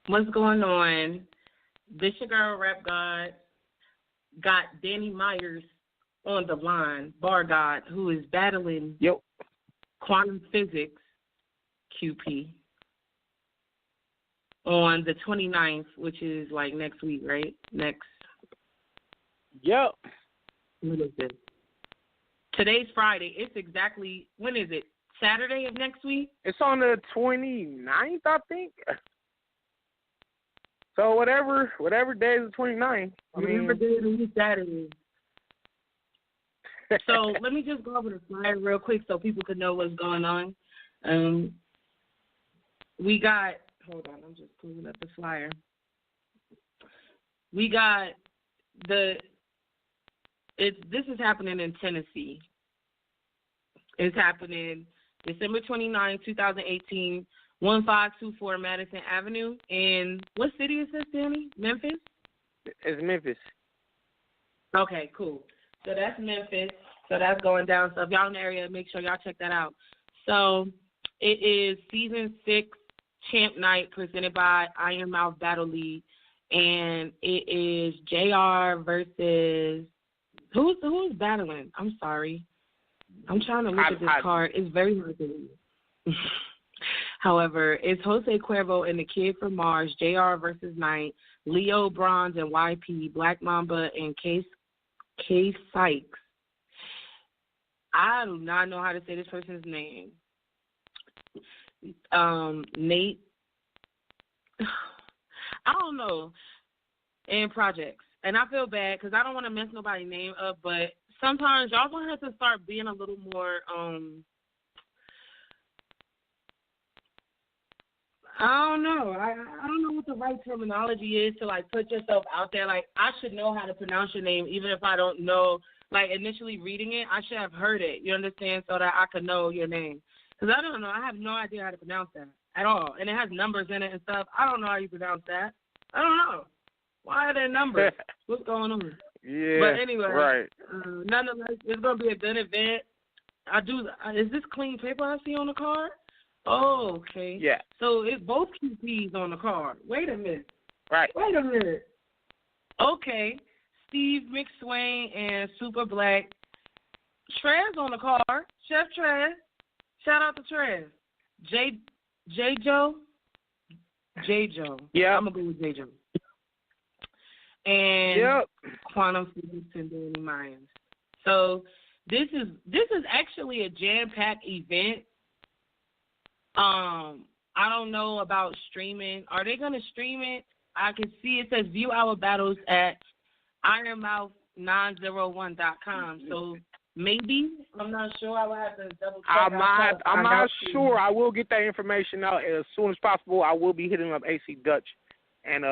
What's going on? This your girl, Rap God. Got Danny Meyers on the line, Bar God, who is battling Yo. quantum physics, QP, on the 29th, which is like next week, right? Yep. What is it? Today's Friday. It's exactly, when is it? Saturday of next week? It's on the 29th, I think. So whatever day is the 29th. Whatever day of the week that is. So let me just go over the flyer real quick so people can know what's going on. We got, hold on, I'm just pulling up the flyer. We got this is happening in Tennessee. It's happening December 29, 2018, 1524 Madison Avenue. And what city is this, Danny? Memphis? It's Memphis. Okay, cool. So that's Memphis. So that's going down. So if y'all in the area, make sure y'all check that out. So it is Season 6 Champ Night presented by Iron Mouth Battle League. And it is JR versus... Who's battling? I'm sorry. I'm trying to look at this card. It's very hard to read. However, it's Jose Cuervo and the Kid from Mars, JR versus Knight, Leo Bronze and YP, Black Mamba and K Sykes. I do not know how to say this person's name. Nate. I don't know. And Projects. And I feel bad because I don't want to mess nobody's name up, but sometimes y'all going to have to start being a little more, I don't know. I don't know what the right terminology is to, like, put yourself out there. Like, I should know how to pronounce your name even if I don't know. Like, initially reading it, I should have heard it, you understand, so that I could know your name. Because I don't know. I have no idea how to pronounce that at all. And it has numbers in it and stuff. I don't know how you pronounce that. I don't know. Why are there numbers? What's going on? Yeah, but anyway, right. Nonetheless, it's going to be a good event. Is this clean paper I see on the card? Oh, okay. Yeah. So it's both QPs on the card. Wait a minute. Right. Wait a minute. Okay. Steve McSwain and Super Black. Trez on the card. Chef Trez. Shout out to Trez. J Joe. Yeah. I'm going to go with J Joe. And Quantum Physics and Danny Myers. So this is actually a jam-packed event. I don't know about streaming. Are they going to stream it? I can see it says view our battles at ironmouth901.com. So maybe, I'm not sure. I will have to double check. I'm not sure. I will get that information out as soon as possible. I will be hitting up AC Dutch, and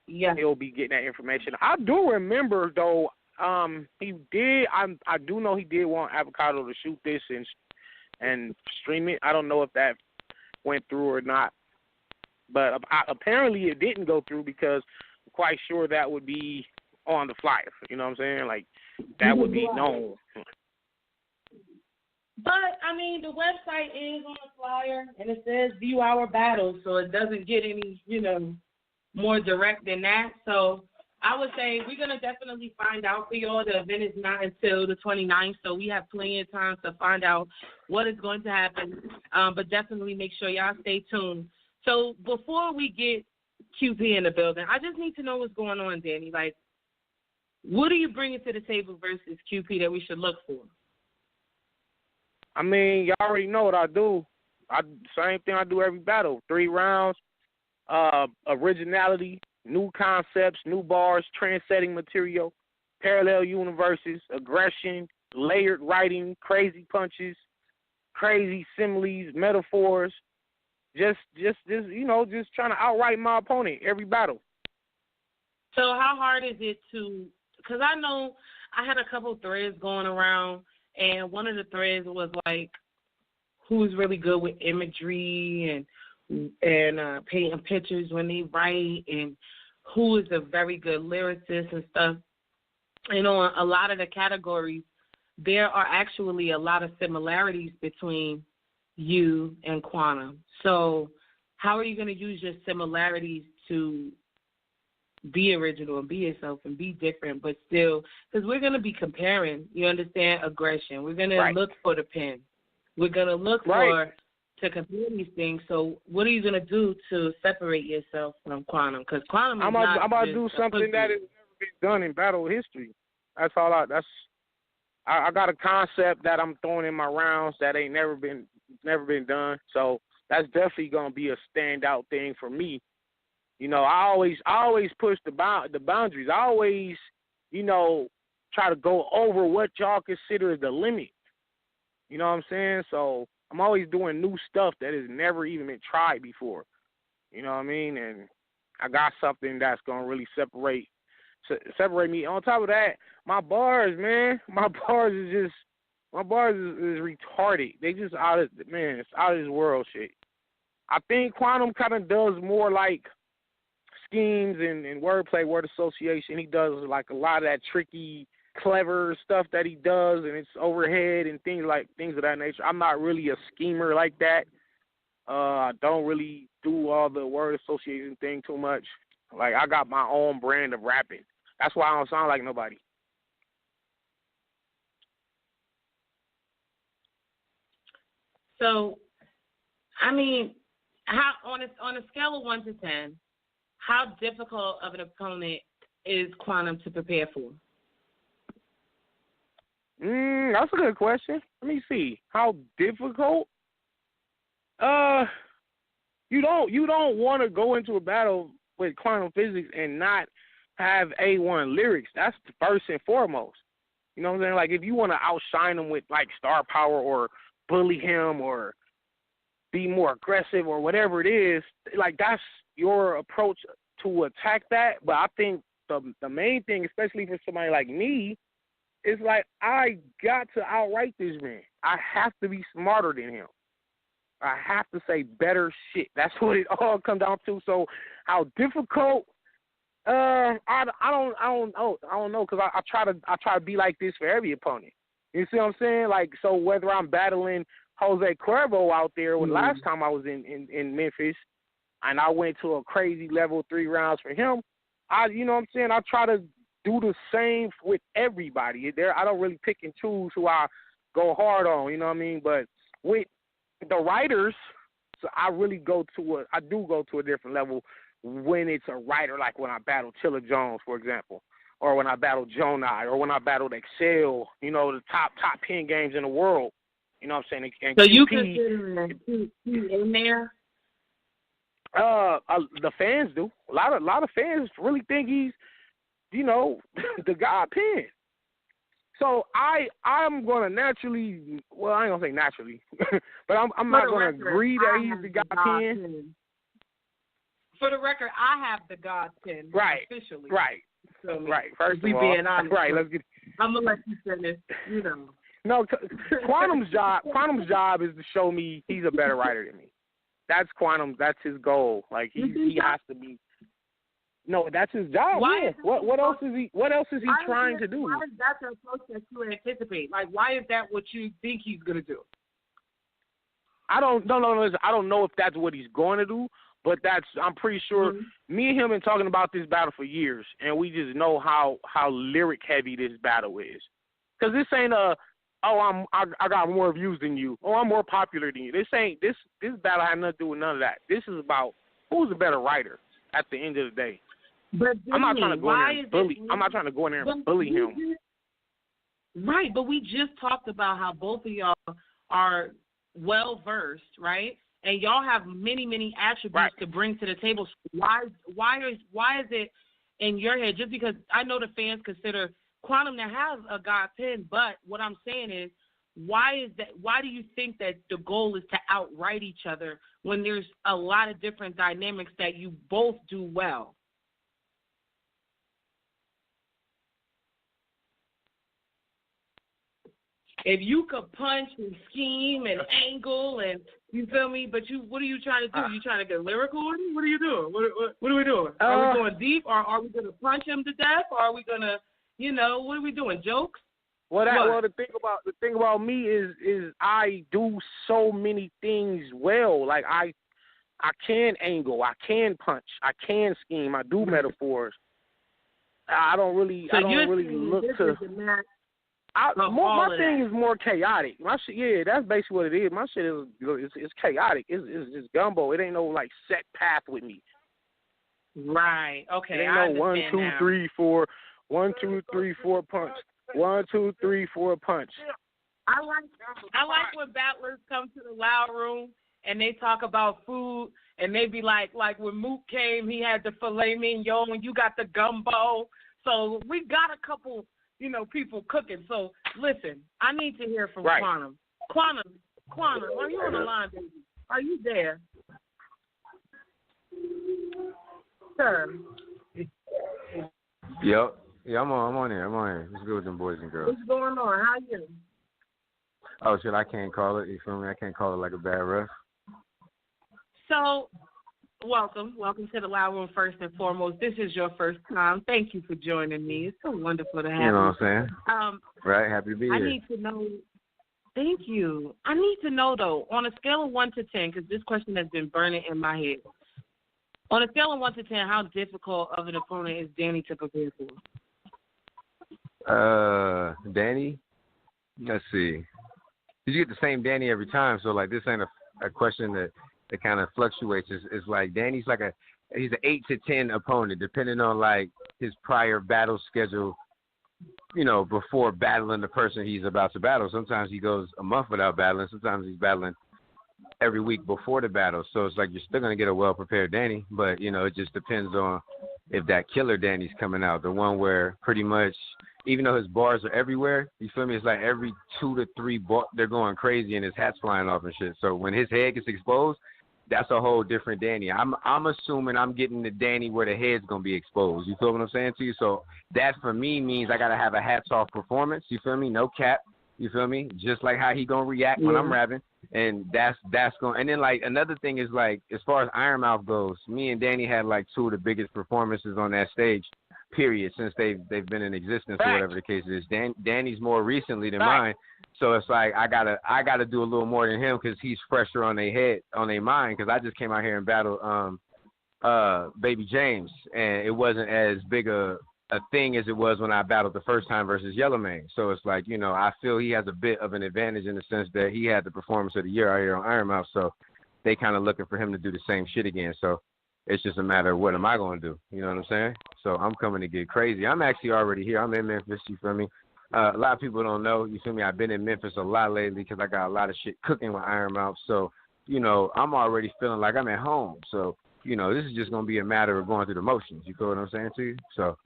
he'll be getting that information. I do remember though. He did. I do know he did want Avocado to shoot this and stream it. I don't know if that went through or not, but apparently it didn't go through because I'm quite sure that would be on the flyer. You know what I'm saying? Like that would be known. But I mean, the website is on the flyer and it says view our battles, so it doesn't get any, more direct than that. So I would say we're going to definitely find out for y'all. The event is not until the 29th, so we have plenty of time to find out what is going to happen. But definitely make sure y'all stay tuned. So before we get QP in the building, I just need to know what's going on, Danny. Like, what are you bringing to the table versus QP that we should look for? I mean, y'all already know what I do. Same thing I do every battle. 3 rounds, originality, new concepts, new bars, trend-setting material, parallel universes, aggression, layered writing, crazy punches, crazy similes, metaphors. Just trying to outright my opponent every battle. So how hard is it to? Because I know I had a couple threads going around, and one of the threads was like, who's really good with imagery and painting pictures when they write, and who is a very good lyricist and stuff. And on a lot of the categories, there are actually a lot of similarities between you and Quantum. So how are you going to use your similarities to be original and be yourself and be different, but still, because we're going to be comparing, you understand, aggression. We're going to look for the pin. We're going to look to compare these things. So what are you going to do to separate yourself from Quantum? Because Quantum is I'm about to do something that has never been done in battle history. That's all I got a concept that I'm throwing in my rounds that ain't never been done. So that's definitely going to be a standout thing for me. You know, I always push the boundaries. I always, you know, try to go over what y'all consider the limit. You know what I'm saying? So I'm always doing new stuff that has never even been tried before. You know what I mean? And I got something that's gonna really separate me. On top of that, my bars, man, is retarded. They just it's out of this world shit. I think Quantum kind of does more like schemes and wordplay, word association. He does like a lot of that tricky, clever stuff that he does, and it's overhead and things of that nature. I'm not really a schemer like that. I don't really do all the word association thing too much. Like, I got my own brand of rapping. That's why I don't sound like nobody. So, I mean, how on a scale of 1 to 10, how difficult of an opponent is Quantum to prepare for? That's a good question. Let me see. How difficult? You don't want to go into a battle with quantum physics and not have A1 lyrics. That's the first and foremost. You know what I'm saying? Like, if you want to outshine him with, like, star power or bully him or be more aggressive or whatever it is, like, that's your approach to attack that. But I think the main thing, especially for somebody like me, is like, I got to outright this man. I have to be smarter than him. I have to say better shit. That's what it all comes down to. So how difficult? I don't know, because I try to be like this for every opponent. You see what I'm saying? Like, so whether I'm battling Jose Cuervo out there, when last time I was in Memphis, and I went to a crazy level 3 rounds for him, you know what I'm saying? I try to do the same with everybody. I don't really pick and choose who I go hard on. You know what I mean? But with the writers, so I do go to a different level when it's a writer, like when I battle Chilla Jones, for example, or when I battle Jonai, or when I battled Excel, you know, the top 10 games in the world. You know what I'm saying? And so QP, you consider he in there? The fans do. A lot of fans really think he's, you know, the God Pen. So I'm gonna naturally, well, I ain't gonna say naturally, but I'm not gonna agree that he's the God Pen. For the record, I have the God Pen officially. Right. First of all, being honest, let's get. I'm gonna let you finish. You know. No, Quantum's job is to show me he's a better writer than me. That's Quantum. That's his goal. Like he has to be. No, that's his job. Why? Yeah. What else is he trying to do? Why is that the approach that you anticipate? Like, why is that what you think he's gonna do? I don't know if that's what he's going to do, but I'm pretty sure. Me and him been talking about this battle for years, and we just know how lyric heavy this battle is. Because this ain't I got more views than you. Oh, I'm more popular than you. This battle had nothing to do with none of that. This is about who's a better writer at the end of the day. But I'm not trying to go in there and bully. I'm not trying to go in there and bully him. Right, but we just talked about how both of y'all are well versed, right? And y'all have many attributes to bring to the table. Why is it in your head? Just because I know the fans consider Quantum that has a God Pen, but what I'm saying is, why do you think that the goal is to outright each other when there's a lot of different dynamics that you both do well? If you could punch and scheme and angle and, you feel me, but what are you trying to do? You trying to get lyrical? What are you doing? What are we doing? Are we going deep, or are we going to punch him to death, or are we going to, what are we doing, jokes? Well, the thing about me is I do so many things well. Like I I can angle. I can punch. I can scheme. I do metaphors. I don't really look to. My thing is more chaotic. My shit, yeah, that's basically what it is. My shit is chaotic. It's gumbo. It ain't no like set path with me. Right. Okay. It ain't no 1, 2, 3, 4. 1, 2, 3, 4 punch. 1, 2, 3, 4 punch. I like when battlers come to the loud room and they talk about food and they be like when Mook came, he had the filet mignon, you got the gumbo. So we got a couple, people cooking. So listen, I need to hear from Quantum. Quantum, are you on the line, baby? Are you there? Sir. Yep. Yeah, I'm on here. What's good with them boys and girls? What's going on? How you? Oh, shit, I can't call it. You feel me? I can't call it like a bad ref. So, welcome to the Loud Room first and foremost. This is your first time. Thank you for joining me. It's so wonderful to have you. You know what I'm saying? Right, happy to be here. I need to know. Thank you. I need to know, though, on a scale of 1 to 10, because this question has been burning in my head. On a scale of 1 to 10, how difficult of an opponent is Danny to prepare for? Danny? Let's see. You get the same Danny every time, so like this ain't a question that kind of fluctuates. It's like Danny's like he's an 8 to 10 opponent, depending on like his prior battle schedule, before battling the person he's about to battle. Sometimes he goes a month without battling. Sometimes he's battling every week before the battle. So it's like you're still gonna get a well prepared Danny, but it just depends on if that killer Danny's coming out, the one where pretty much, even though his bars are everywhere, you feel me? It's like every 2 to 3 they're going crazy and his hat's flying off and shit. So when his head gets exposed, that's a whole different Danny. I'm assuming I'm getting the Danny where the head's gonna be exposed. You feel what I'm saying to you? So that for me means I gotta have a hats off performance. You feel me? No cap. You feel me? Just like how he gonna react when I'm rapping, and that's going. And then like another thing is like as far as Iron Mouth goes, me and Danny had like 2 of the biggest performances on that stage. Period, since they've been in existence or whatever the case is. Danny's more recently than mine, so it's like I gotta do a little more than him because he's fresher on their mind. Because I just came out here and battled Baby James, and it wasn't as big a thing as it was when I battled the first time versus Yellowman. So it's like I feel he has a bit of an advantage in the sense that he had the performance of the year out here on Iron Mouth. So they kind of looking for him to do the same shit again. So it's just a matter of what am I going to do? You know what I'm saying? So I'm coming to get crazy. I'm actually already here. I'm in Memphis, you feel me? A lot of people don't know, you feel me? I've been in Memphis a lot lately because I got a lot of shit cooking with Iron Mouth. So, I'm already feeling like I'm at home. So, this is just going to be a matter of going through the motions. You feel what I'm saying to you? So,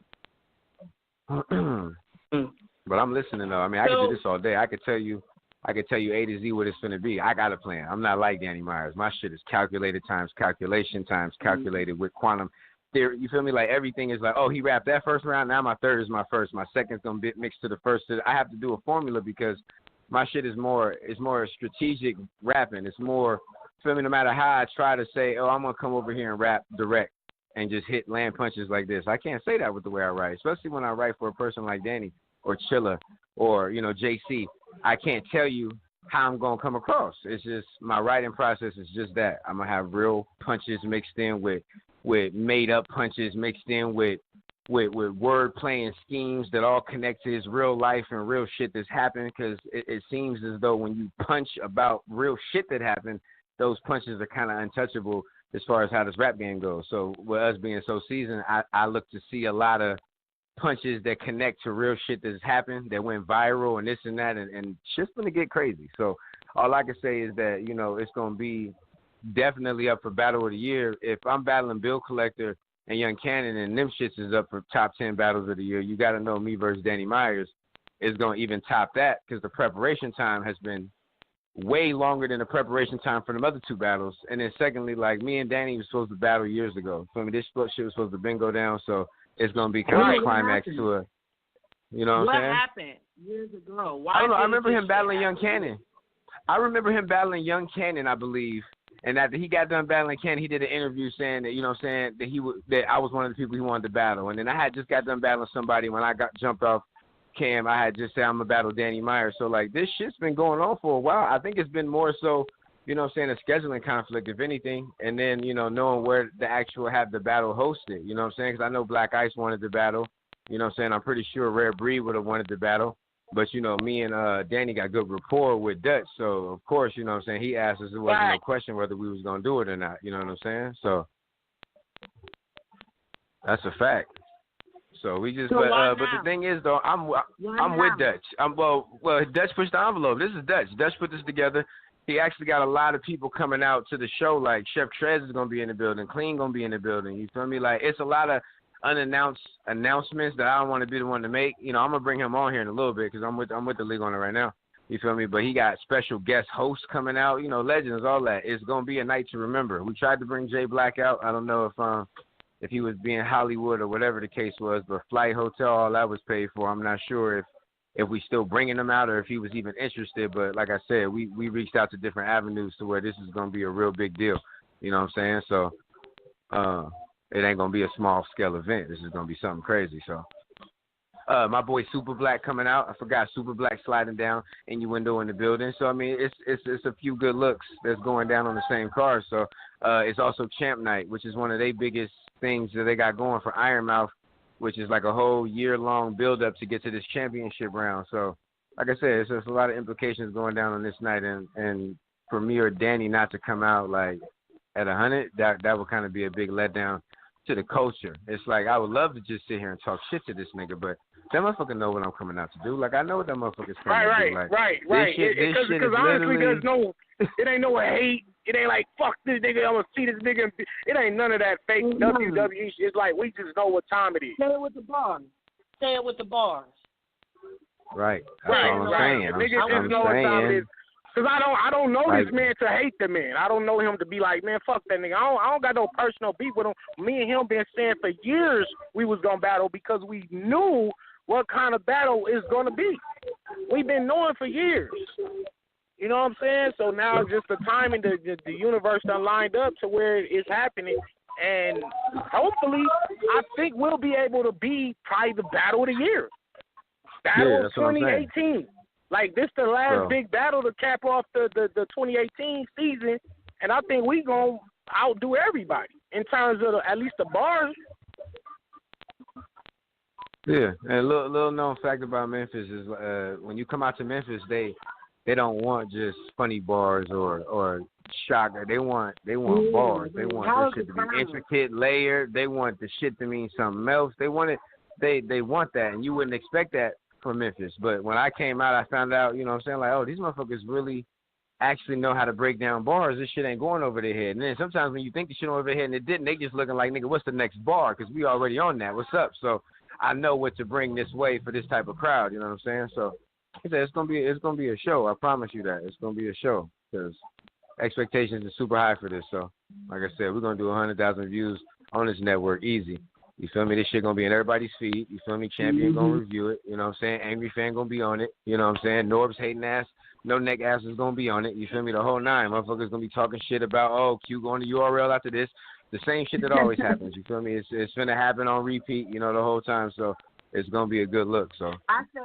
but I'm listening, though. I mean, I could do this all day. I could tell you A to Z what it's going to be. I got a plan. I'm not like Danny Meyers. My shit is calculated times calculation times calculated with quantum theory. You feel me? Like everything is like, oh, he rapped that first round. Now my third is my first. My second's going to be mixed to the first. I have to do a formula because my shit is more strategic rapping. It's more, feel me, no matter how I try to say, oh, I'm going to come over here and rap direct and just hit land punches like this. I can't say that with the way I write, especially when I write for a person like Danny or Chilla or, JC. I can't tell you how I'm going to come across. It's just my writing process is just that. I'm going to have real punches mixed in with made-up punches mixed in with word-play and schemes that all connect to his real life and real shit that's happened because it seems as though when you punch about real shit that happened, those punches are kind of untouchable as far as how this rap game goes. So with us being so seasoned, I look to see a lot of punches that connect to real shit that's happened, that went viral and this and that, and shit's gonna get crazy. So all I can say is that, it's gonna be definitely up for Battle of the Year. If I'm battling Bill Collector and Young Cannon and them shits is up for top 10 battles of the year, you gotta know me versus Danny Meyers is gonna even top that because the preparation time has been way longer than the preparation time for them other 2 battles. And then secondly, like me and Danny was supposed to battle years ago. So this shit was supposed to been go down, so it's going to be kind of a climax to it. You know what I'm saying? What happened years ago? Why I don't know. I remember him battling Young Cannon. I believe. And after he got done battling Cannon, he did an interview saying that, that I was one of the people he wanted to battle. And then I had just got done battling somebody when I got jumped off cam. I had just said I'm going to battle Danny Meyers. So, like, this shit's been going on for a while. I think it's been more so you know what I'm saying, a scheduling conflict, if anything, and then, you know, knowing where the actual have the battle hosted, you know what I'm saying, because I know Black Ice wanted the battle, you know what I'm saying, I'm pretty sure Rare Breed would have wanted the battle, but, you know, me and Danny got good rapport with Dutch, so, of course, you know what I'm saying, he asked us, it wasn't no question whether we was going to do it or not, you know what I'm saying, so that's a fact. So we just, So but the thing is though, I'm with Dutch. Well, Dutch pushed the envelope. This is Dutch. Dutch put this together. He actually got a lot of people coming out to the show. Like Chef Trez is gonna be in the building. Clean gonna be in the building. You feel me? Like it's a lot of unannounced announcements that I don't want to be the one to make. You know, I'm gonna bring him on here in a little bit because I'm with the league on it right now. You feel me? But he got special guest hosts coming out. You know, legends, all that. It's gonna be a night to remember. We tried to bring Jay Black out. I don't know if he was being Hollywood or whatever the case was, but flight, hotel, all that was paid for. I'm not sure if we still bringing him out or if he was even interested. But like I said, we reached out to different avenues to where this is going to be a real big deal. You know what I'm saying? So it ain't going to be a small scale event. This is going to be something crazy. So my boy Super Black coming out. I forgot Super Black sliding down Innuendo in the building. So, I mean, it's a few good looks that's going down on the same card. So it's also Champ Night, which is one of their biggest things that they got going for Ironmouth, which is like a whole year-long build-up to get to this championship round. So, like I said, it's just a lot of implications going down on this night, and for me or Danny not to come out like at 100, that would kind of be a big letdown to the culture. It's like I would love to just sit here and talk shit to this nigga, but that motherfucker know what I'm coming out to do. Like I know what that motherfucker's coming to do. Like, right. Because honestly, there's no, it ain't no hate. It ain't like, fuck this nigga, I'm going to see this nigga. It ain't none of that fake WWE shit. It's like, we just know what time it is. Say it with the bars. Say it with the bars. Right. That's all I'm saying. Niggas just know what time it is. Because I don't know this man to hate the man. I don't know him to be like, man, fuck that nigga. I don't got no personal beef with him. Me and him been saying for years we was going to battle because we knew what kind of battle is going to be. We've been knowing for years. You know what I'm saying? So now just the timing, the universe done lined up to where it's happening. And hopefully, I think we'll be able to be probably the battle of the year. Battle of 2018. Like, this the last big battle to cap off the 2018 season. And I think we going to outdo everybody in terms of at least the bars. Yeah, and a little known fact about Memphis is when you come out to Memphis, they don't want just funny bars or shocker. They want bars. They want this shit to be intricate, layered. They want the shit to mean something else. They want it. They want that, and you wouldn't expect that from Memphis. But when I came out, I found out, you know what I'm saying, like, oh, these motherfuckers really actually know how to break down bars. This shit ain't going over their head. And then sometimes when you think the shit over their head and it didn't, they just looking like, nigga, what's the next bar? Because we already on that. What's up? So I know what to bring this way for this type of crowd. You know what I'm saying? So he said it's gonna be a show. I promise you that it's gonna be a show because expectations are super high for this. So like I said, we're gonna do 100,000 views on this network easy. You feel me? This shit gonna be in everybody's feed. You feel me? Champion gonna review it. You know what I'm saying? Angry Fan gonna be on it. You know what I'm saying? Norb's hating ass, no neck ass is gonna be on it. You feel me? The whole nine. Motherfuckers gonna be talking shit about, oh, Q going to URL after this. The same shit that always happens. You feel me? It's gonna happen on repeat. You know, the whole time. So it's gonna be a good look. So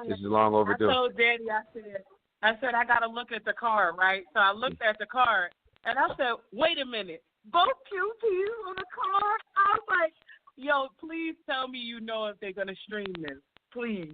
this is long overdue. I told Daddy, I said I gotta look at the card, right? So I looked at the card and I said, wait a minute, both QPs on the card. I was like, yo, please tell me you know if they're gonna stream this, please.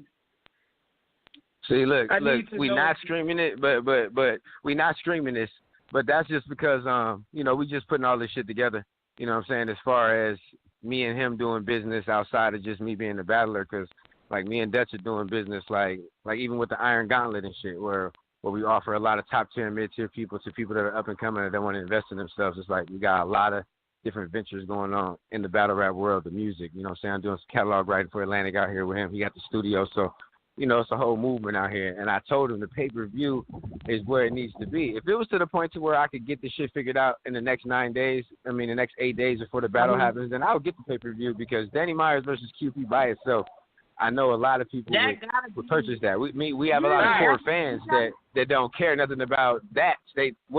See, look, we not streaming it, but we not streaming this. But that's just because you know, we just putting all this shit together. You know what I'm saying? As far as me and him doing business outside of just me being the battler, because like me and Dutch are doing business like even with the Iron Gauntlet and shit, where we offer a lot of top tier and mid tier people to people that are up and coming and that want to invest in themselves. It's like we got a lot of different ventures going on in the battle rap world, the music. You know what I'm saying? I'm doing some catalog writing for Atlantic out here with him. He got the studio, so you know, it's a whole movement out here. And I told him the pay-per-view is where it needs to be. If it was to the point to where I could get this shit figured out in the next 9 days, the next 8 days before the battle happens, then I would get the pay-per-view because Danny Meyers versus QP by itself, I know a lot of people would purchase that. We have a lot of core fans that don't care nothing about that.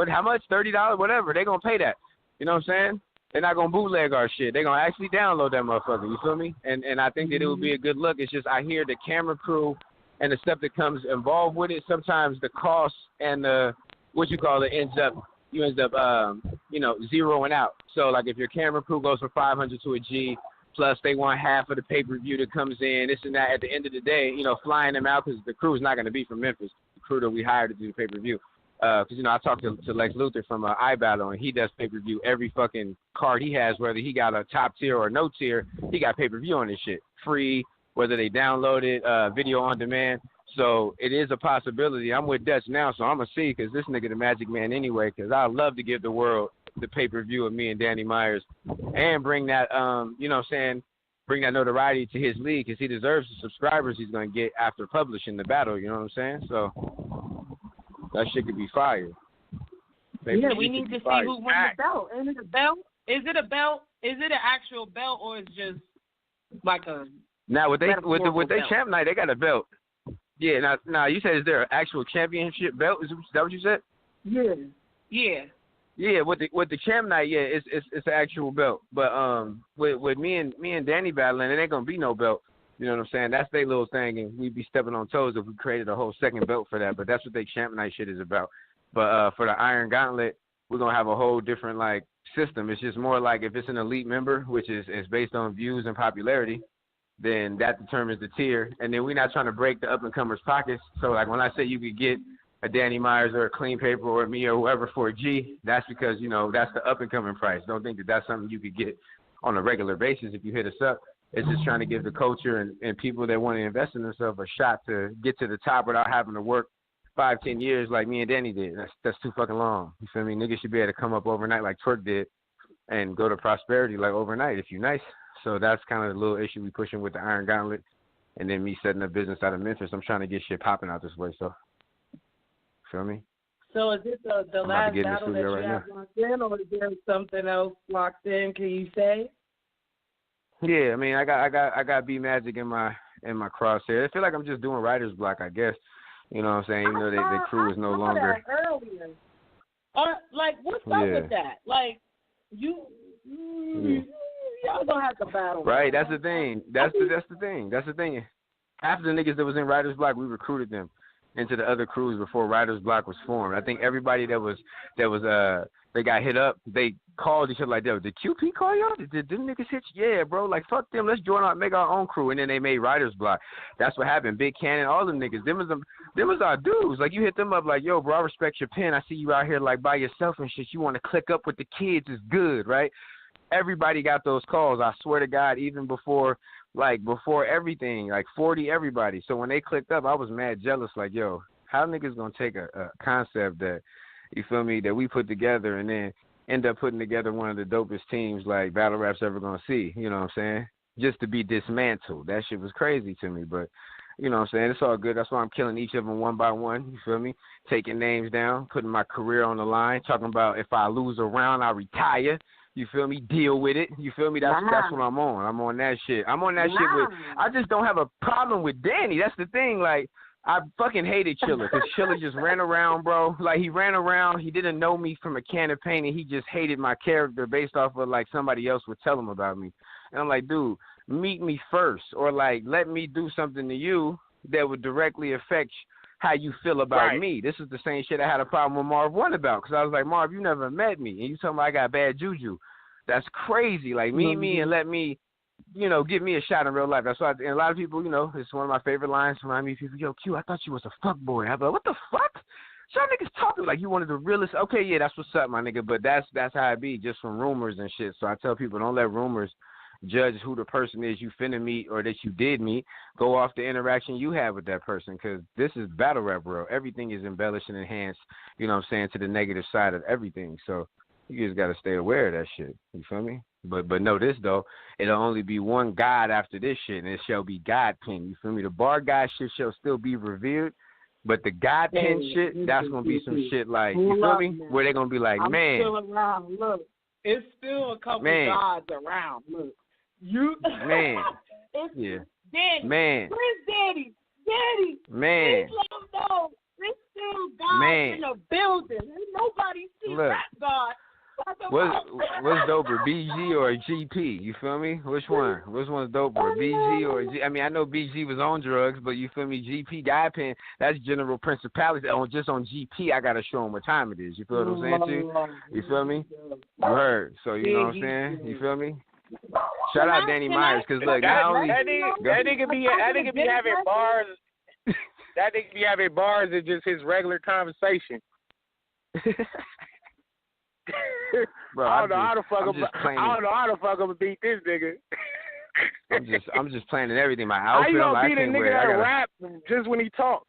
How much? $30? Whatever. They're going to pay that. You know what I'm saying? They're not going to bootleg our shit. They're going to actually download that motherfucker. You feel me? And I think that it would be a good look. It's just I hear the camera crew and the stuff that comes involved with it, sometimes the cost and the ends up you end up, zeroing out. So, like, if your camera crew goes from 500 to a G, plus they want half of the pay-per-view that comes in, this and that, at the end of the day, flying them out, because the crew is not going to be from Memphis, the crew that we hired to do the pay-per-view. Because, I talked to Lex Luthor from iBattle, and he does pay-per-view every fucking card he has, whether he got a top tier or no tier, he got pay-per-view on this shit. Free, whether they download it, video on demand. So it is a possibility. I'm with Dutch now, so I'm going to see, because this nigga the Magic Man anyway, because I'd love to give the world the pay-per-view of me and Danny Meyers and bring that, bring that notoriety to his league, because he deserves the subscribers he's going to get after publishing the battle, you know what I'm saying? So that shit could be fire. Yeah, we need to see who won the belt. Is it a belt? Is it a belt? Is it an actual belt, or it's just like a... Now, with their champ night, they got a belt. Yeah, now you said, is there an actual championship belt? Is that what you said? Yeah. Yeah. Yeah, with the champ night, yeah, it's an actual belt. But with me and Danny battling, it ain't gonna be no belt. You know what I'm saying? That's their little thing, and we'd be stepping on toes if we created a whole second belt for that. But that's what their champ night shit is about. But for the Iron Gauntlet, we're gonna have a whole different like system. It's just more like if it's an elite member, which is based on views and popularity, then that determines the tier. And then we're not trying to break the up-and-comers' pockets. So, like, when I say you could get a Danny Meyers or a Clean Paper or me or whoever for a G, that's because, that's the up-and-coming price. Don't think that that's something you could get on a regular basis if you hit us up. It's just trying to give the culture and people that want to invest in themselves a shot to get to the top without having to work 5-10 years like me and Danny did. That's too fucking long. You feel me? Niggas should be able to come up overnight like Twerk did and go to prosperity like overnight if you're nice. So that's kind of the little issue we pushing with the Iron Gauntlet, and then me setting up business out of Memphis. I'm trying to get shit popping out this way, so feel me? So is this the last battle that you have locked in, or is there something else locked in? Can you say? Yeah, I mean, I got B Magic in my crosshair. I feel like I'm just doing writer's block, I guess. You know what I'm saying? Even though the crew is no longer. Earlier. Like, what's up with that? Like, you. Y'all gonna have to battle. Right, that's the thing. That's the thing. Half the niggas that was in Writer's Block, we recruited them into the other crews before Writer's Block was formed. I think everybody they got hit up, they called each other like that. Did QP call y'all? Did them niggas hit you? Yeah, bro. Like, fuck them. Let's join make our own crew. And then they made Writer's Block. That's what happened. Big Cannon, all them niggas. Them was our dudes. Like, you hit them up like, yo, bro, I respect your pen. I see you out here like by yourself and shit. You want to click up with the kids is good, right? Everybody got those calls. I swear to God, even before everything, like 40 everybody. So when they clicked up, I was mad jealous. Like, yo, how niggas gonna take a concept that, you feel me, that we put together and then end up putting together one of the dopest teams like Battlerap's ever gonna see. You know what I'm saying? Just to be dismantled. That shit was crazy to me. But you know what I'm saying? It's all good. That's why I'm killing each of them one by one. You feel me? Taking names down, putting my career on the line, talking about if I lose a round, I retire. You feel me? Deal with it. You feel me? That's what I'm on. I'm on that shit. Shit with. I just don't have a problem with Danny. That's the thing. Like, I fucking hated Chiller because Chiller just ran around, bro. Like, he ran around. He didn't know me from a can of paint, and he just hated my character based off of, like, somebody else would tell him about me. And I'm like, dude, meet me first, or, like, let me do something to you that would directly affect how you feel about me. This is the same shit I had a problem with Marv 1 about, because I was like, Marv, you never met me, and you told me I got bad juju. That's crazy. Like, meet me and let me, give me a shot in real life. That's why, and a lot of people, it's one of my favorite lines from I meet people. Yo, Q, I thought you was a fuckboy. I'm like, what the fuck? Y'all niggas talking like you one of the realest. Okay, yeah, that's what's up, my nigga. But that's how it be, just from rumors and shit. So I tell people, don't let rumors judge who the person is you finna meet or that you did meet. Go off the interaction you have with that person, because this is battle rap world. Everything is embellished and enhanced, you know what I'm saying, to the negative side of everything. So you just got to stay aware of that shit. You feel me? But know this, though. It'll only be one God after this shit, and it shall be God pin. You feel me? The bar God shit shall still be revered, but the God pin shit, that's going to be some shit like, you feel me? Where they're going to be like, I'm man. still around. Look, it's still a couple gods around. Look. Man. Danny. Man. Where's Danny? Man. Please let him know. There's still God in the building. Ain't nobody see rap God. What's doper, BG or GP? You feel me? Which one? Which one's doper, BG or G? I mean, I know BG was on drugs, but you feel me? GP guy pen, that's general principality. Just on GP, I gotta show him what time it is. You feel what I'm saying to you? You feel me? You heard? So you know what I'm saying? You feel me? Shout out Danny Myers, cause look, that nigga be having bars. That nigga be having bars in just his regular conversation. Bro, I don't know how the fuck I'm beat this nigga. I'm just planning everything. My outfit, how you gonna beat a nigga that rap just when he talk?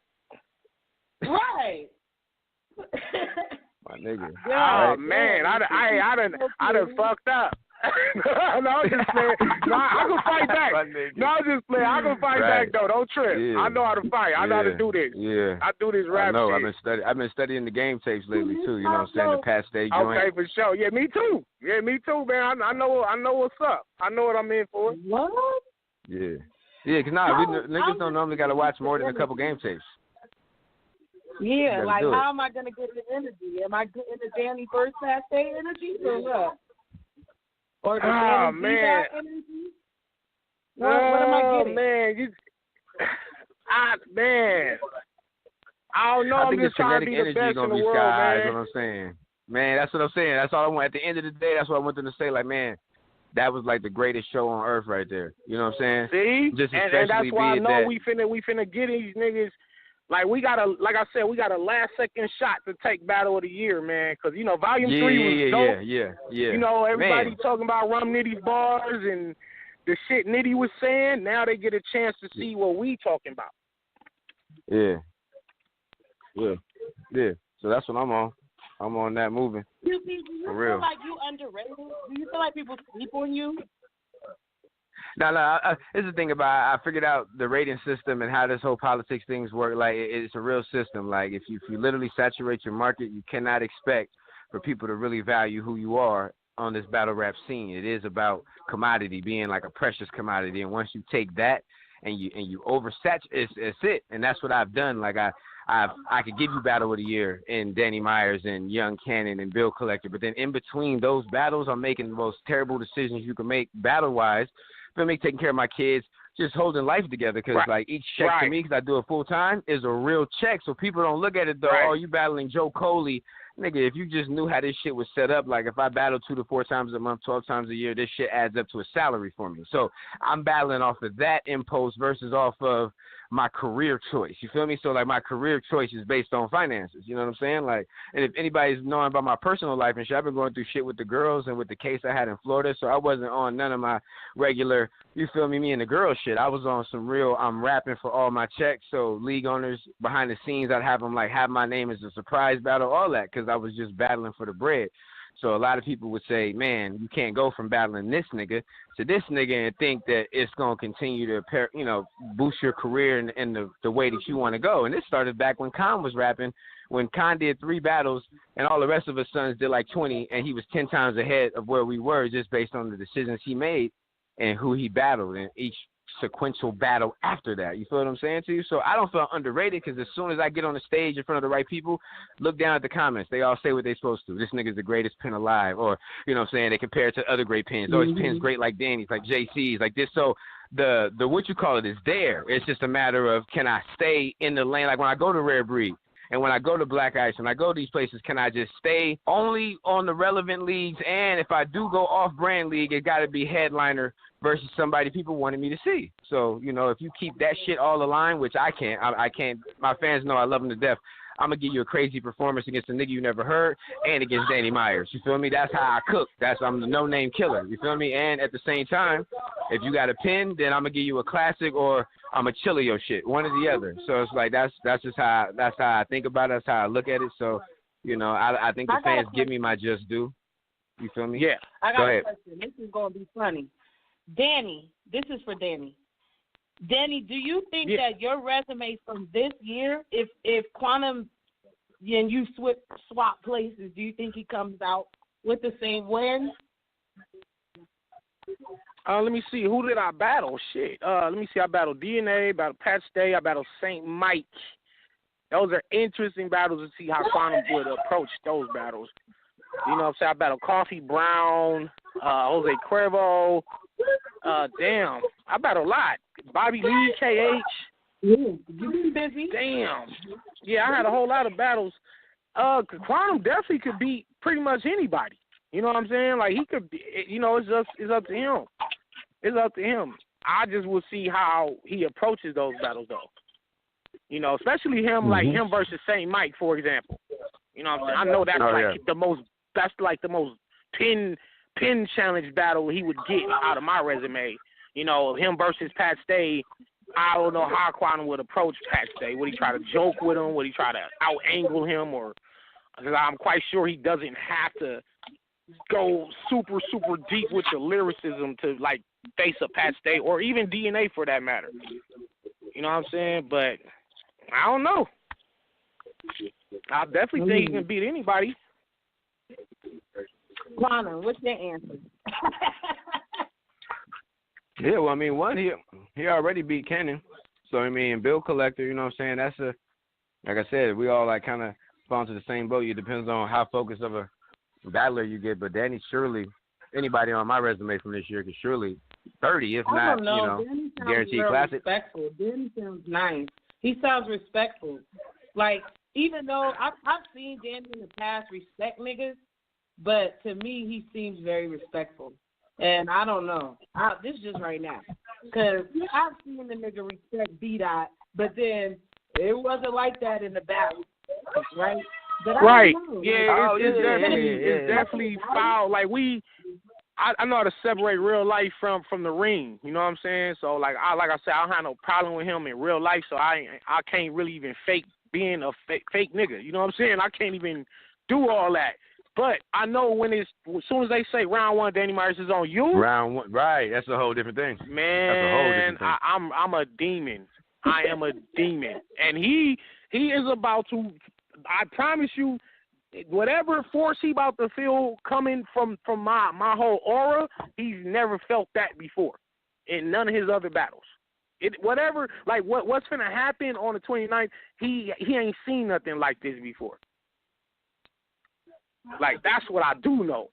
Right. My nigga. Oh man, I done fucked up. No, I'm just playing. No, I can fight back. No, I'm just playing. I can fight back though. Don't trip. Yeah. I know how to fight. I know how to do this. Yeah. I do this rap. I know. Shit. I've been studying the game tapes lately too. You know what I'm saying? The past day joint. Okay, for sure. Yeah, me too. Man. I know what's up. I know what I'm in for. What? Yeah. Yeah, cause niggas don't normally gotta watch more than a couple game tapes. Yeah, like how am I gonna get the energy? Am I getting the Danny first past day energy or what? Or the man. energy? What am I getting? Man, man. I don't know. I think I'm just trying to be the best in the world, man. That's what I'm saying. Man, that's what I'm saying. That's all I want. At the end of the day, that's what I want them to say. Like, man, that was like the greatest show on earth right there. You know what I'm See? saying? Just and that's why I know we finna get these niggas. Like like I said, we got a last second shot to take Battle of the Year, man. Cause you know, Volume 3 was dope. Yeah. You know, everybody talking about Rum Nitty's bars and the shit Nitty was saying. Now they get a chance to see what we talking about. Yeah. So that's what I'm on. I'm on that moving. Do you feel like you underrated? Do you feel like people sleep on you? No. It's the thing about I figured out the rating system and how this whole politics things work. Like it's a real system. Like if you literally saturate your market, you cannot expect for people to really value who you are on this battle rap scene. It is about commodity being like a precious commodity, and once you take that and you oversaturate, it's it. And that's what I've done. Like I could give you Battle of the Year in Danny Myers and Young Cannon and Bill Collector, but then in between those battles, I'm making the most terrible decisions you can make battle wise. For me, taking care of my kids, just holding life together. Because like each check to me, because I do it full time, is a real check. So people don't look at it though. Oh, you battling Joe Coley, nigga. If you just knew how this shit was set up, like if I battle 2 to 4 times a month, 12 times a year, this shit adds up to a salary for me. So I'm battling off of that impulse versus off of my career choice. You feel me? So like my career choice is based on finances. You know what I'm saying? Like, and if anybody's knowing about my personal life and shit, I've been going through shit with the girls and with the case I had in Florida. So I wasn't on none of my regular, you feel me and the girl shit. I was on some real, I'm rapping for all my checks. So league owners behind the scenes, I'd have them like have my name as a surprise battle, all that, because I was just battling for the bread. So a lot of people would say, man, you can't go from battling this nigga to this nigga and think that it's going to continue to, boost your career in the way that you want to go. And this started back when Khan was rapping, when Khan did 3 battles and all the rest of his sons did like 20, and he was 10 times ahead of where we were just based on the decisions he made and who he battled in each sequential battle after that. You feel what I'm saying to you? So I don't feel underrated, because as soon as I get on the stage in front of the right people, look down at the comments. They all say what they're supposed to. This nigga's the greatest pen alive, or, you know what I'm saying, they compare it to other great pens. Oh, his pen's great like Danny's, like JC's, like this. So the what you call it is there. It's just a matter of, can I stay in the lane? Like when I go to Rare Breed, and when I go to Black Ice, and I go to these places, can I just stay only on the relevant leagues? And if I do go off-brand league, it got to be headliner versus somebody people wanted me to see. So, if you keep that shit all aligned, which I can't. I can't. My fans know I love them to death. I'm going to give you a crazy performance against a nigga you never heard and against Danny Myers. You feel me? That's how I cook. I'm the no-name killer. You feel me? And at the same time, if you got a pin, then I'm going to give you a classic, or I'm going to chill your shit, one or the other. So it's like that's just how I think about it. That's how I look at it. So, I think the fans give me my just due. You feel me? Yeah. I got a question. This is going to be funny. Danny, this is for Danny. Danny, do you think that your resume from this year, if Quantum and you swap places, do you think he comes out with the same win? Let me see. Who did I battle? Shit. Let me see. I battled DNA, battled Patch Day, I battled St. Mike. Those are interesting battles to see how Quantum would approach those battles. You know what I'm saying? I battled Coffee Brown, Jose Cuervo. Damn, I battled a lot. Bobby Lee, KH. Yeah, you been busy. Damn. Yeah, I had a whole lot of battles. Quantum definitely could beat pretty much anybody. You know what I'm saying? Like, he could, you know, it's up to him. It's up to him. I just will see how he approaches those battles, though. You know, especially him, like him versus St. Mike, for example. You know what I'm saying? I know that's like the most pin challenge battle he would get out of my resume. You know, him versus Pat Stay. I don't know how Quantum would approach Pat Stay. Would he try to joke with him? Would he try to out-angle him? Or, because I'm quite sure he doesn't have to go super, super deep with the lyricism to, like, face a Pat Stay or even DNA for that matter. You know what I'm saying? But I don't know. I definitely think he can beat anybody. Quantum, what's your answer? Yeah, well, I mean, one, he already beat Kenan. So, I mean, Bill Collector, you know what I'm saying, like I said, we all, like, kind of fall into the same boat. It depends on how focused of a battler you get. But Danny, surely, anybody on my resume from this year could surely 30, if not, you know, guaranteed classic. Respectful. Danny sounds nice. He sounds respectful. Like, even though I've seen Danny in the past respect niggas, but to me, he seems very respectful. And I don't know. This is just right now. Because I've seen the nigga respect B-Dot, but then it wasn't like that in the battle, right? But right. I don't know. Yeah, it's definitely foul. Like, I know how to separate real life from the ring. You know what I'm saying? So, like I said, I don't have no problem with him in real life, so I can't really even fake being a fake nigga. You know what I'm saying? I can't even do all that. But I know as soon as they say round one, Danny Meyers is on you. Round one, right? That's a whole different thing. Man, that's a whole different thing. I'm a demon. I am a demon, and he is about to. I promise you, whatever force he about to feel coming from my whole aura, he's never felt that before in none of his other battles. Whatever, like what's gonna happen on the 29th, he ain't seen nothing like this before. Like, that's what I do know.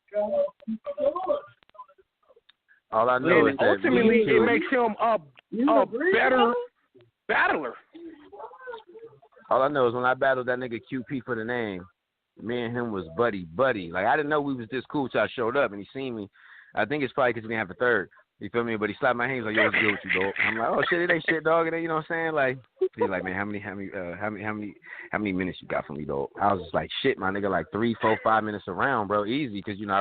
All I know is that ultimately it makes him a better battler. All I know is when I battled that nigga QP for the name, me and him was buddy. Like, I didn't know we was this cool till I showed up and he seen me. I think it's probably because we didn't have a third. You feel me? But he slapped my hands like, yo, what's good with you, dog? I'm like, oh shit, it ain't shit, dog. It ain't, you know what I'm saying? Like, he's like, man, how many minutes you got for me, dog? I was just like, shit, my nigga, like 3, 4, 5 minutes around, bro, easy, because, you know,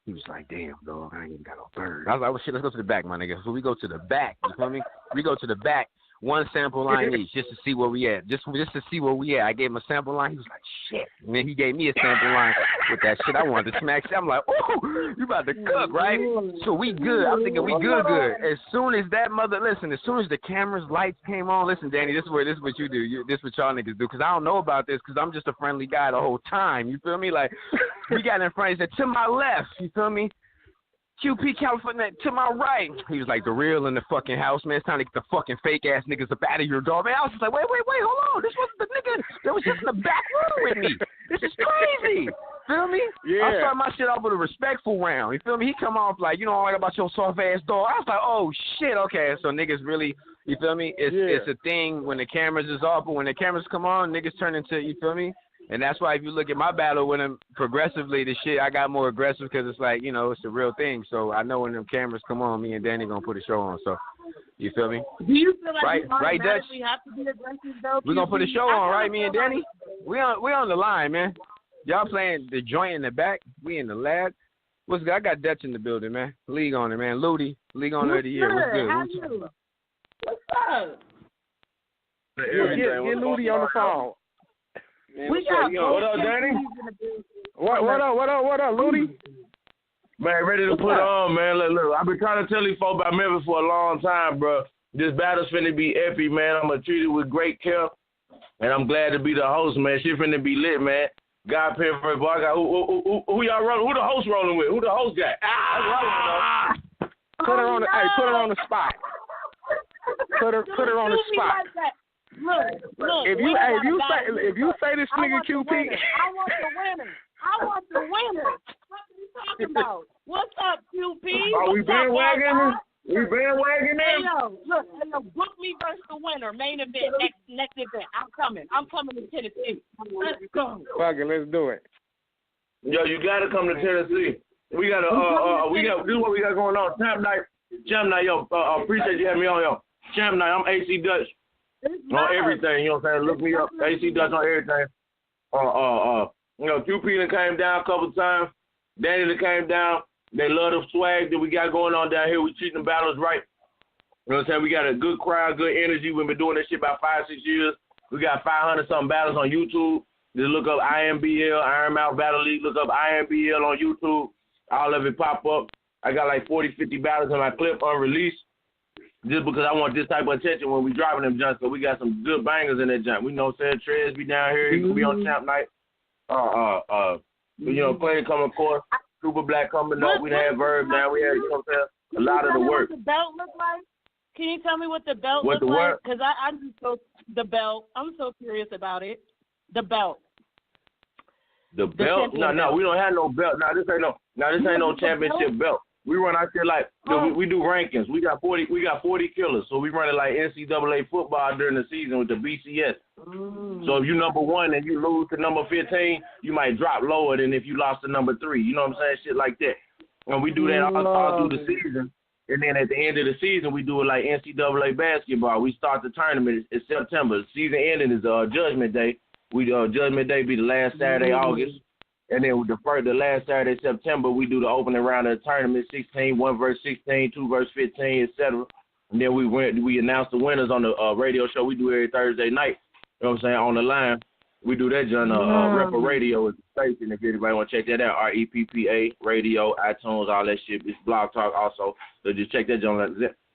he was like, damn, dog, I ain't even got no third. I was like, well, shit, let's go to the back, my nigga. So we go to the back, you feel me? We go to the back. One sample line each, just to see where we at. Just to see where we at. I gave him a sample line. He was like, shit. And then he gave me a sample line with that shit. I wanted to smack shit. I'm like, oh, you about to cook, right? So we good. I'm thinking we good. As soon as that as soon as the cameras, lights came on, listen, Danny, this is what you do. This is what y'all niggas do. Because I don't know about this because I'm just a friendly guy the whole time. You feel me? Like, we got in front. He said, to my left. You feel me? QP California to my right. He was like, the real in the fucking house, man. It's time to get the fucking fake ass niggas up out of your dog. Man, I was just like, wait, hold on. This wasn't the nigga that was just in the back room with me. This is crazy. Feel me? Yeah. I start my shit off with a respectful round. You feel me? He come off like, you know all about your soft ass dog. I was like, oh shit, okay. So niggas really, you feel me? It's a thing when the cameras is off, but when the cameras come on, niggas turn into, you feel me? And that's why if you look at my battle with him progressively, the shit, I got more aggressive because it's like, you know, it's a real thing. So I know when them cameras come on, me and Danny going to put a show on. So, you feel me? Do you feel like right, Dutch? Have to be aggressive, though? We're going to put a show on, right, me and Danny? We on the line, man. Y'all playing the joint in the back. We in the lab. What's good? I got Dutch in the building, man. League on it, man. Ludi, League on of the year. What's good? What's up? Get Ludi on the phone. Man, We got what up, Danny? What up, Ludi? Man, ready to put on, man. Look, I've been trying to tell these folks about Memphis for a long time, bro. This battle's finna be epic, man. I'm gonna treat it with great care, and I'm glad to be the host, man. Shit finna be lit, man. God pay for it, boy. I got who y'all rolling? Who the host rolling with? Who the host got? Put her on the spot. Put her on the spot. Look. If you say this nigga QP, I want the winner. I want the winner. What are you talking about? What's up, QP? Are we bandwagoning? We bandwagoning? Hey, yo, look, book me versus the winner. Main event, next event. I'm coming to Tennessee. Let's go. Fuck it, let's do it. Yo, you gotta come to Tennessee. We got this is what we got going on. Champ night, yo. Appreciate you having me on, yo. Champ night, I'm AC Dutch on everything. You know what I'm saying? Look me up, AC Dutch on everything. QP that came down a couple times. Danny that came down. They love the swag that we got going on down here. We treating the battles right. You know what I'm saying? We got a good crowd, good energy. We've been doing this shit about 5-6 years. We got 500-something battles on YouTube. Just look up IMBL, Iron Mouth Battle League. Look up IMBL on YouTube. All of it pop up. I got like 40, 50 battles in my clip unreleased. Just because I want this type of attention when we driving them junks. So we got some good bangers in that junk. We know Sad Trez be down here. He could be on Champ Night. Clay come, of course. Super Black coming up. We had Verb now. We had, you know what I'm saying, a lot of the work. What the belt look like? Can you tell me what the belt looks like? Because the belt. I'm so curious about it. The belt. The belt? No, we don't have no belt. This ain't no championship belt. We run out there like we do rankings. We got 40 killers, so we run it like NCAA football during the season with the BCS. So if you number 1 and you lose to number 15, you might drop lower than if you lost to number 3. You know what I'm saying? Shit like that. And we do that all through the season. And then at the end of the season, we do it like NCAA basketball. We start the tournament in September. The season ending is Judgment Day. Judgment Day be the last Saturday, August. And then the last Saturday, September, we do the opening round of the tournament, 16, 1 versus 16, 2 versus 15, etc. And then we announce the winners on the radio show we do every Thursday night. You know what I'm saying? On the line. We do that on Repper Radio is the station. If anybody want to check that out, REPPA, radio, iTunes, all that shit. It's Blog Talk also. So just check that out.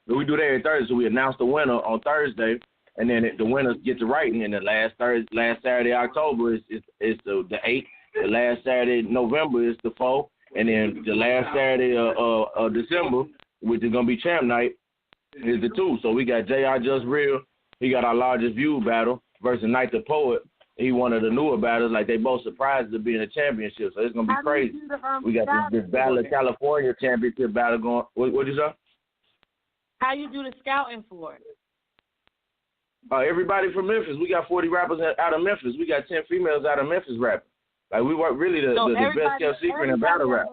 But we do that every Thursday. So we announce the winner on Thursday. And then the winners get to writing. And the last Saturday, October is the 8th. The last Saturday, November is the 4th, and then the last Saturday of December, which is gonna be Champ Night, is the 2. So we got JR Just Real. He got our largest view battle versus Night the Poet. He one of the newer battles. Like they both surprised to be in a championship, so it's gonna be crazy. We got this Battle of California championship battle going. What'd you say? How you do the scouting for it? Everybody from Memphis. We got 40 rappers out of Memphis. We got 10 females out of Memphis rapping. Like we work really the best kept secret in battle rap.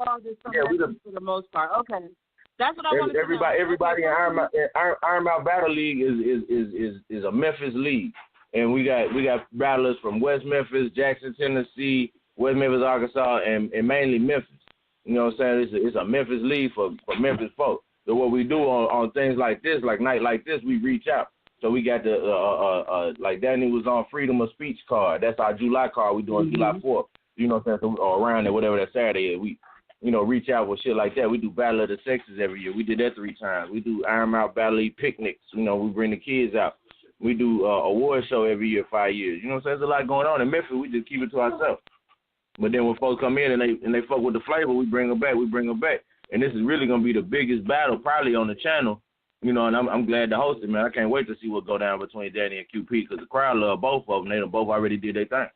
Yeah, for the most part. Okay, that's what I want to know. Everybody in Iron Mouth Battle League is a Memphis league, and we got battlers from West Memphis, Jackson, Tennessee, West Memphis, Arkansas, and mainly Memphis. You know what I'm saying? It's a Memphis league for Memphis folks. So what we do on things like this, like night like this, we reach out. So we got the like Danny was on Freedom of Speech card. That's our July card. We doing July 4th. You know what I'm saying? Or around there, whatever that Saturday is. We, reach out with shit like that. We do Battle of the Sexes every year. We did that 3 times. We do Iron Mouth Battle League picnics. We bring the kids out. We do award show every year, 5 years. You know what I'm saying? There's a lot going on in Memphis. We just keep it to ourselves. But then when folks come in and they fuck with the flavor, we bring them back. And this is really gonna be the biggest battle probably on the channel. And I'm glad to host it, man. I can't wait to see what go down between Danny and QP because the crowd love both of them. They both already did their thing.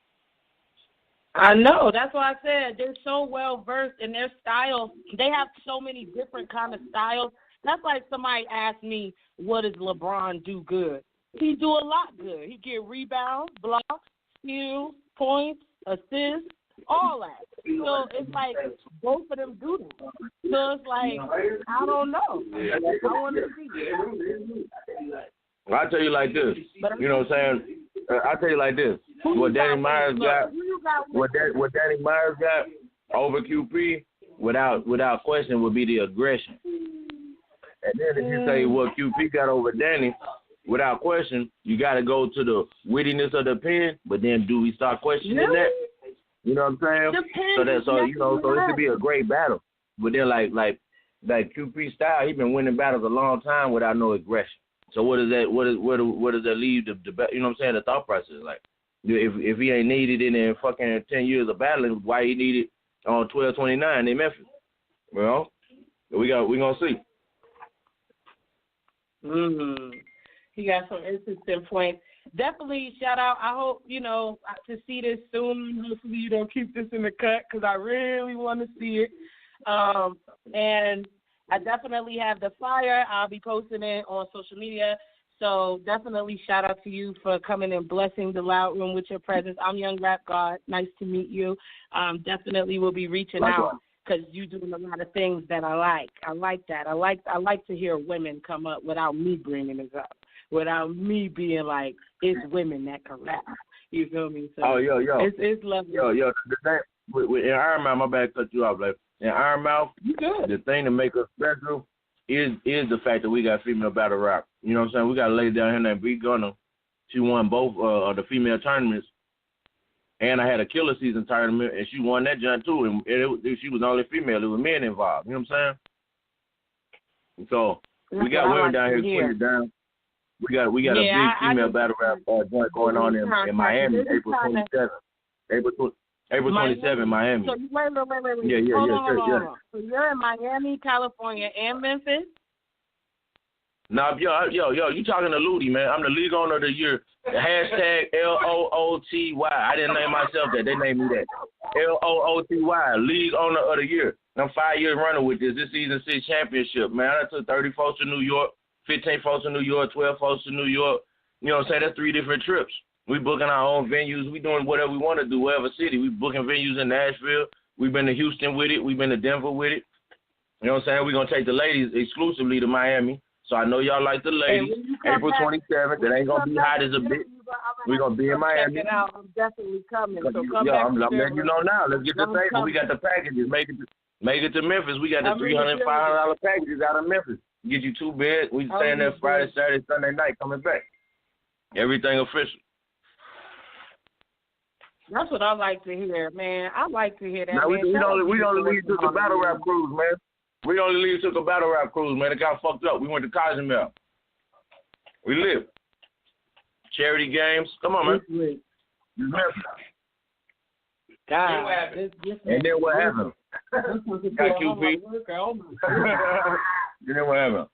I know. That's why I said they're so well versed in their styles. They have so many different kind of styles. That's like somebody asked me, what does LeBron do good? He do a lot good. He get rebounds, blocks, steals, points, assists, all that. So it's like both of them do that. So it's like, I don't know. I want to see. Well, I tell you like this. You know what I'm saying? I tell you like this. What Danny Meyers got over QP, without question, would be the aggression. And then if you say what QP got over Danny, without question, you got to go to the wittiness of the pen. But then, do we start questioning that? You know what I'm saying? So it could be a great battle. But then, like QP style, he been winning battles a long time without no aggression. So what does that leave the you know what I'm saying, the thought process like? If he ain't needed in fucking 10 years of battling, why he needed on 12/29 in Memphis? Well, we gonna see. He got some interesting points. Definitely shout out. I hope, to see this soon. Hopefully you don't keep this in the cut because I really want to see it. And I definitely have the flyer. I'll be posting it on social media. So definitely shout out to you for coming and blessing the Loud Room with your presence. I'm Young Rap God. Nice to meet you. Definitely will be reaching out because you're doing a lot of things that I like. I like that. I like to hear women come up without me bringing it up, without me being like, it's women that can rap. You feel me? So yo. It's lovely. Yo, the thing in Iron Man, my bad, cut you off, like in Iron Mouth, the thing to make us special is the fact that we got female battle rap. You know what I'm saying? We got a lady down here named B Gunner. She won both of the female tournaments. And I had a killer season tournament, and she won that joint too. And she was only female. It was men involved. You know what I'm saying? And so we got women down here putting it down. We got a big female battle rap joint going on in Miami, April 27th. April 27th, Miami. So wait. Yeah. So you're in Miami, California, and Memphis? Nah, yo, you talking to Ludi, man. I'm the league owner of the year. Hashtag LOOTY. I didn't name myself that. They named me that. LOOTY, league owner of the year. I'm 5 years running with this season 6 championship, man. I took 30 folks to New York, 15 folks to New York, 12 folks to New York. You know what I'm saying? That's 3 different trips. We booking our own venues. We doing whatever we want to do, whatever city. We booking venues in Nashville. We've been to Houston with it. We've been to Denver with it. You know what I'm saying? We're going to take the ladies exclusively to Miami. So I know y'all like the ladies. April 27th. It ain't going to be hot as a bitch. We're going to be in Miami. Check it out. I'm definitely coming. So come back. I'm letting you know now. Let's get the paper. We got the packages. Make it to Memphis. We got the $300, $500 packages out of Memphis. Get you 2 beds. We staying there Friday, Saturday, Sunday night, coming back. Everything official. That's what I like to hear, man. I like to hear that. Now, we don't leave to the battle rap cruise, man. We only leave to the battle rap cruise, man. It got fucked up. We went to Cozumel. We lived. Charity games. Come on, man. God. And then what happened? Got QP. Then what happened?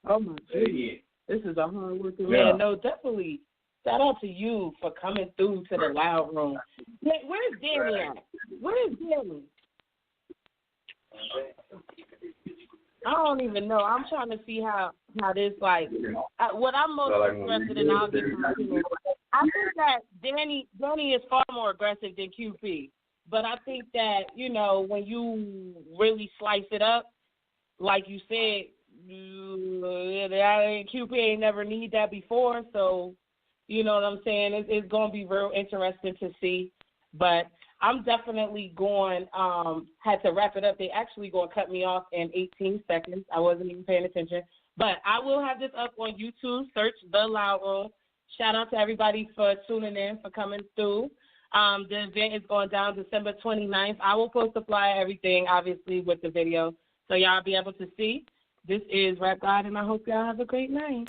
Oh, my goodness. This is a hard working man. No, definitely. Shout out to you for coming through to the Loud Room. Where's Danny at? Where is Danny? I don't even know. I'm trying to see how this, like, what I'm most interested in, I think that Danny is far more aggressive than QP. But I think that, when you really slice it up, like you said, QP ain't never need that before, so you know what I'm saying? It's going to be real interesting to see. But I'm definitely going, had to wrap it up. They actually going to cut me off in 18 seconds. I wasn't even paying attention. But I will have this up on YouTube. Search The Loud Room. Shout out to everybody for tuning in, for coming through. The event is going down December 29th. I will post the flyer, everything, obviously, with the video, so y'all be able to see. This is Rap God, and I hope y'all have a great night.